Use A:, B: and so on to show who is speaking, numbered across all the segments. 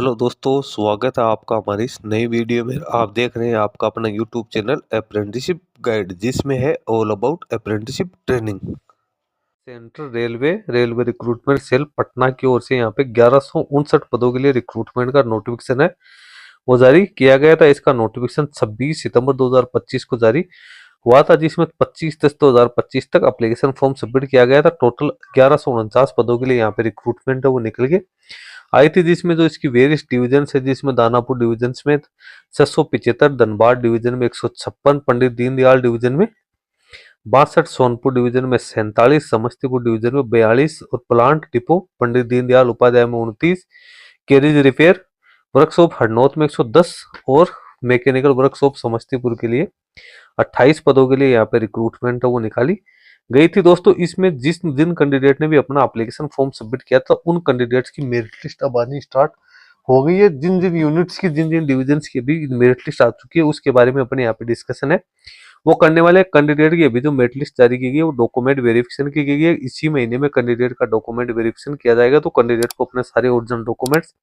A: Hello दोस्तों, स्वागत है आपका हमारी इस नई वीडियो में। आप देख रहे हैं आपका अपना यूट्यूब चैनल अप्रेंटिसशिप गाइड, जिसमें है all about apprenticeship training. Central railway recruitment cell Patna की ओर से यहाँ पे 1159 पदों के लिए रिक्रूटमेंट का नोटिफिकेशन है वो जारी किया गया था। इसका नोटिफिकेशन 26 सितंबर 2025 को जारी हुआ था, जिसमें 25/10/2025 तक एप्लीकेशन फॉर्म सबमिट किया गया था। टोटल 1149 पदों के लिए यहाँ पे रिक्रूटमेंट है वो निकल के आई थी, जिसमें जो इसकी वेरियस डिवीजन है, जिसमें दानापुर डिवीजन में 675, धनबाद डिवीजन में 156, पंडित दीनदयाल डिवीजन में 62, सोनपुर डिवीजन में 47, समस्तीपुर डिवीजन में 42 और प्लांट डिपो पंडित दीनदयाल उपाध्याय में 29, कैरेज रिपेयर वर्कशॉप हरनौत में 110 और मैकेनिकल वर्कशॉप समस्तीपुर के लिए 28 पदों के लिए यहाँ पे रिक्रूटमेंट है वो निकाली गई थी। दोस्तों, इसमें जिन कैंडिडेट ने भी अपना एप्लीकेशन फॉर्म सबमिट किया था, उन कैंडिडेट्स की मेरिट लिस्ट अब आनी स्टार्ट हो गई है। जिन जिन यूनिट्स की, जिन जिन डिविजन्स की भी मेरिट लिस्ट आ चुकी है, उसके बारे में अपने यहाँ पे डिस्कशन है वो करने वाले। कैंडिडेट की अभी जो मेरिट लिस्ट जारी की गई है वो डॉक्यूमेंट वेरिफिकेशन की गई है। इसी महीने में कैंडिडेट का डॉक्यूमेंट वेरिफिकेशन किया जाएगा, तो कैंडिडेट को अपने सारे ओरिजिनल डॉक्यूमेंट्स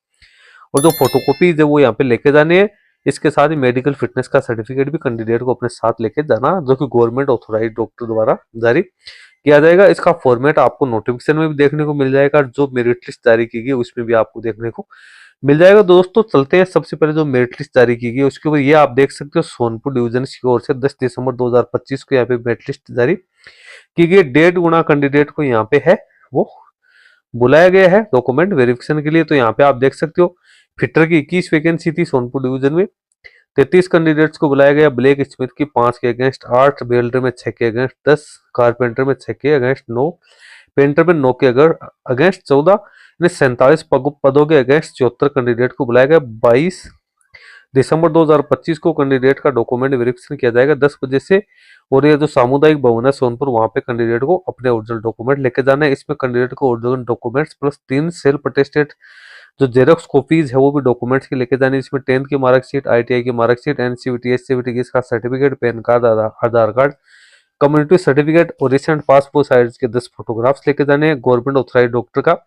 A: और जो फोटोकॉपीज है वो यहाँ पे लेके जाने हैं। इसके साथ ही मेडिकल फिटनेस का सर्टिफिकेट भी कैंडिडेट को अपने साथ लेके जाना, जो कि गवर्नमेंट ऑथोराइज डॉक्टर द्वारा जारी किया जाएगा। इसका फॉर्मेट आपको नोटिफिकेशन में भी देखने को मिल जाएगा, जो मेरिट लिस्ट जारी की गई उसमें भी आपको देखने को मिल जाएगा। दोस्तों, चलते हैं सबसे पहले जो मेरिट लिस्ट जारी की गई उसके ऊपर। ये आप देख सकते हो सोनपुर डिवीजन की ओर से 10 दिसंबर 2025 को यहाँ पे मेरिट लिस्ट जारी की गई। 1.5 गुना कैंडिडेट को यहाँ पे है वो बुलाया गया है डॉक्यूमेंट वेरिफिकेशन के लिए। तो यहाँ पे आप देख सकते हो फिटर की 21 वैकेंसी थी सोनपुर डिवीजन में। 33 कैंडिडेट्स को बुलाया गया। ब्लैक स्मिथ की 5 के अगेंस्ट 8, वेल्डर में 6 के अगेंस्ट 10, कारपेंटर में 6 के अगेंस्ट 9, पेंटर में 9 के अगेंस्ट 14, 47 पदों के अगेंस्ट 74 कैंडिडेट को बुलाया गया। 22 दिसंबर 2025 को कैंडिडेट का डॉक्यूमेंट वेरिफिकेशन किया जाएगा 10 बजे से। और ये जो सामुदायिक भवन है सोनपुर, वहां पे कैंडिडेट को अपने ओरिजिनल डॉक्यूमेंट लेके जाना है। इसमें कैंडिडेट को original documents plus 3 self attested जो जेरोक्स कॉपीज है वो भी डॉक्यूमेंट्स की लेके जानी है। इसमें 10th की मार्कशीट, ITI की मार्कशीट, NCVT SCVT का सर्टिफिकेट, पैन कार्ड, आधार कार्ड, कम्युनिटी सर्टिफिकेट और रिसेंट पासपोर्ट साइज के 10 फोटोग्राफ्स लेके जाने हैं। गवर्नमेंट ऑथराइज डॉक्टर का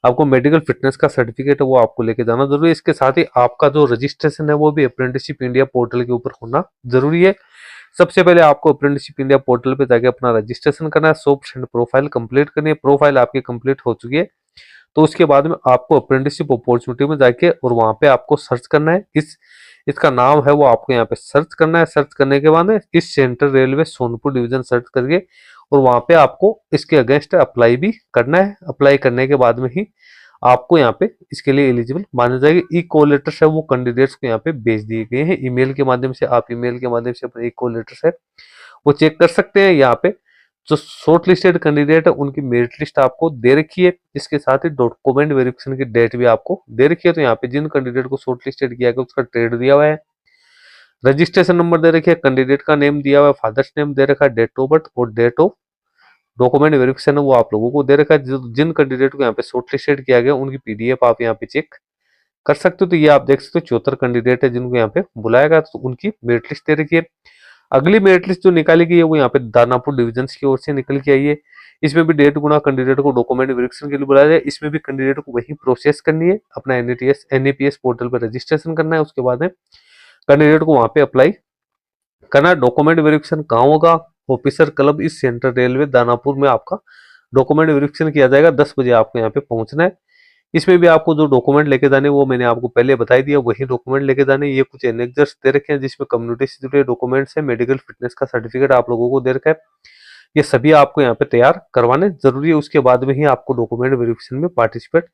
A: आपको मेडिकल फिटनेस का सर्टिफिकेट है वो आपको लेके जाना जरूरी है। इसके साथ ही आपका जो रजिस्ट्रेशन है वो भी अप्रेंटिसशिप इंडिया पोर्टल के ऊपर होना जरूरी है। सबसे पहले आपको अप्रेंटिसशिप इंडिया पोर्टल पे जाके अपना रजिस्ट्रेशन करना है। 100% प्रोफाइल कंप्लीट करनी है। प्रोफाइल आपकी कंप्लीट हो चुकी है तो उसके बाद में आपको अप्रेंटिसशिप अपॉर्चुनिटी में जाके और वहां पे आपको सर्च करना है। इसका नाम है वो आपको यहाँ पे सर्च करना है। सर्च करने के बाद में इस central railway Sonpur division search करके और वहां पे आपको इसके अगेंस्ट अप्लाई भी करना है। अप्लाई करने के बाद में ही आपको यहाँ पे इसके लिए एलिजिबल माने जाएंगे। ई कॉल लेटर्स है वो कैंडिडेट्स को यहाँ पे भेज दिए गए हैं ईमेल के माध्यम से। आप ईमेल के माध्यम से अपने ई कॉल लेटर्स है वो चेक कर सकते हैं। यहाँ पे जो शॉर्ट लिस्टेड कैंडिडेट है उनकी मेरिट लिस्ट आपको दे रखी है। इसके साथ ही डॉक्यूमेंट वेरिफिकेशन की डेट भी आपको दे रखी है। तो यहाँ पे जिन कैंडिडेट को शॉर्ट लिस्टेड किया गया उसका ट्रेड दिया हुआ है, रजिस्ट्रेशन नंबर दे रखी है, कैंडिडेट का नेम दिया हुआ है, फादर्स नेम दे रखा है, डेट ऑफ बर्थ और डेट ऑफ डॉक्यूमेंट वेरिफिकेशन है वो आप लोगों को दे रखा है। जिन कैंडिडेट को यहाँ पे शॉर्ट लिस्टेड किया गया उनकी PDF आप यहाँ पे चेक कर सकते हो। तो ये आप देख सकते हो 74 कैंडिडेट है जिनको यहाँ पे बुलाया गया, तो उनकी मेरिट लिस्ट दे रखी है। अगली मेरिट लिस्ट जो निकाली गई है वो यहाँ पे दानापुर डिवीजन की ओर से निकल के आई है। इसमें भी 1.5 गुना कैंडिडेट को डॉक्यूमेंट वेरिफिकेशन के लिए बुलाया जाए। इसमें भी कैंडिडेट को वही प्रोसेस करनी है, अपना NAPS पोर्टल पर रजिस्ट्रेशन करना है। उसके बाद में कैंडिडेट को वहां पे अप्लाई करना। डॉक्यूमेंट वेरिफिकेशन कहाँ होगा? ऑफिसर क्लब इस सेंट्रल रेलवे दानापुर में आपका डॉक्यूमेंट वेरिफिकेशन किया जाएगा। 10 बजे आपको यहाँ पे पहुंचना है। इसमें भी आपको जो डॉक्यूमेंट लेके जाने वो मैंने आपको पहले बता दिया, वही डॉक्यूमेंट लेके जाने। ये कुछ एनेक्जर्स दे रखे हैं जिसमें कम्युनिटी से जुड़े डॉक्यूमेंट्स है, मेडिकल फिटनेस का सर्टिफिकेट आप लोगों को दे रखा है। ये सभी आपको यहाँ पे तैयार करवाने जरूरी है। उसके बाद में ही आपको डॉक्यूमेंट वेरिफिकेशन में पार्टिसिपेट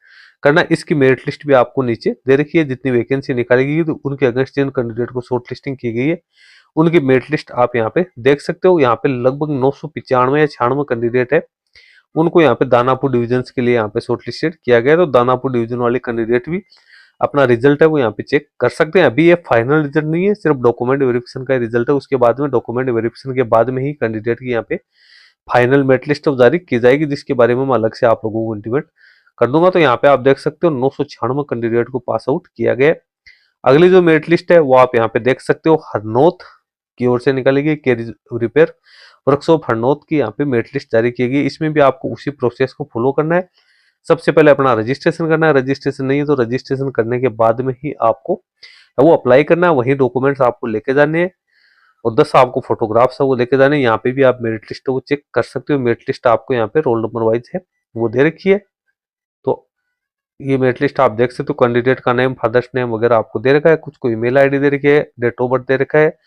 A: करना। इसकी मेरिट लिस्ट भी आपको नीचे दे रखी है। जितनी वैकेंसी निकाली गई तो उनके अगेंस्ट जिन कैंडिडेट को शॉर्ट लिस्टिंग की गई है उनकी मेरिट लिस्ट आप यहाँ पे देख सकते हो। यहाँ पे लगभग 995 या 96 कैंडिडेट है, उनको यहाँ पे दानापुर डिवीजन के लिए यहाँ पे शॉर्ट लिस्टेड किया गया। तो दानापुर डिवीजन वाले कैंडिडेट भी अपना रिजल्ट है वो यहाँ पे चेक कर सकते हैं। अभी ये फाइनल रिजल्ट नहीं है, सिर्फ डॉक्यूमेंट वेरिफिकेशन का रिजल्ट है। उसके बाद में डॉक्यूमेंट वेरिफिकेशन के बाद में ही कैंडिडेट की यहाँ पे फाइनल मेरिट लिस्ट जारी की जाएगी, जिसके बारे में मैं अलग से आप लोगों को इंटीमेट कर दूंगा। तो यहाँ पे आप देख सकते हो 996 कैंडिडेट को पास आउट किया गया। अगली जो मेरिट लिस्ट है वो आप यहाँ पे देख सकते हो हरनौत की ओर से निकाली गई। कैरेज रिपेयर वर्कशॉप हरनौत की यहाँ पे मेरिट लिस्ट जारी की गई। इसमें भी आपको उसी प्रोसेस को फॉलो करना है। सबसे पहले अपना रजिस्ट्रेशन करना है, रजिस्ट्रेशन नहीं है तो रजिस्ट्रेशन करने के बाद में ही आपको वो अप्लाई करना है। वही डॉक्यूमेंट्स आपको लेके जाने हैं और 10 आपको फोटोग्राफ्स है वो लेके जाने हैं। यहाँ पे भी आप मेरिट लिस्ट वो चेक कर सकते हो, मेरिट लिस्ट आपको यहाँ पे रोल नंबर वाइज है वो दे रखी है। तो ये मेरिट लिस्ट आप देख सकते हो, कैंडिडेट का नेम, फादर्स नेम वगैरह आपको दे रखा है, कुछ को ईमेल आईडी दे रखी है, डेट ऑफ बर्थ दे रखा है,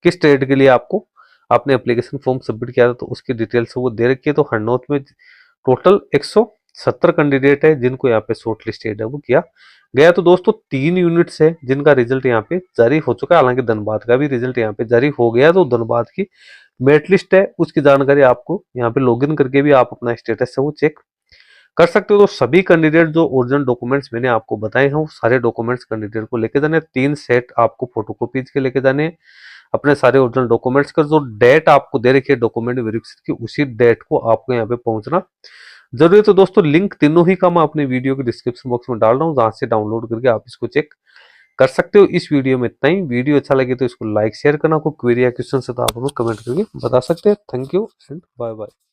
A: किस स्टेट के लिए आपको आपने एप्लीकेशन फॉर्म सबमिट किया था तो उसकी डिटेल्स वो दे रखी है। तो हरनौत में टोटल 170 कैंडिडेट है जिनको यहाँ पे शॉर्ट लिस्टेड है वो किया गया। तो दोस्तों 3 यूनिट्स है जिनका रिजल्ट यहाँ पे जारी हो चुका है, हालांकि धनबाद का भी रिजल्ट यहाँ पे जारी हो गया। तो धनबाद की मेरिट लिस्ट है उसकी जानकारी आपको यहाँ पे लॉगिन करके भी आप अपना स्टेटस है वो चेक कर सकते हो। तो सभी कैंडिडेट जो ओरिजिनल डॉक्यूमेंट्स मैंने आपको बताए हैं वो सारे डॉक्यूमेंट्स कैंडिडेट को लेके जाने, 3 सेट आपको फोटोकॉपीज के लेके जाने, अपने सारे ओरिजिनल डॉक्यूमेंट्स का जो डेट आपको दे रखी है डॉक्यूमेंट वेरिफिकेशन की उसी डेट को आपको यहाँ पे पहुंचना जरूरी है। तो दोस्तों लिंक तीनों ही का मैं अपने वीडियो के डिस्क्रिप्शन बॉक्स में डाल रहा हूँ, जहां से डाउनलोड करके आप इसको चेक कर सकते हो। इस वीडियो में इतना ही। वीडियो अच्छा लगे तो इसको लाइक शेयर करना, कोई क्वेरी या क्वेश्चन है तो आप हमें कमेंट करके बता सकते हैं। Thank you and bye bye.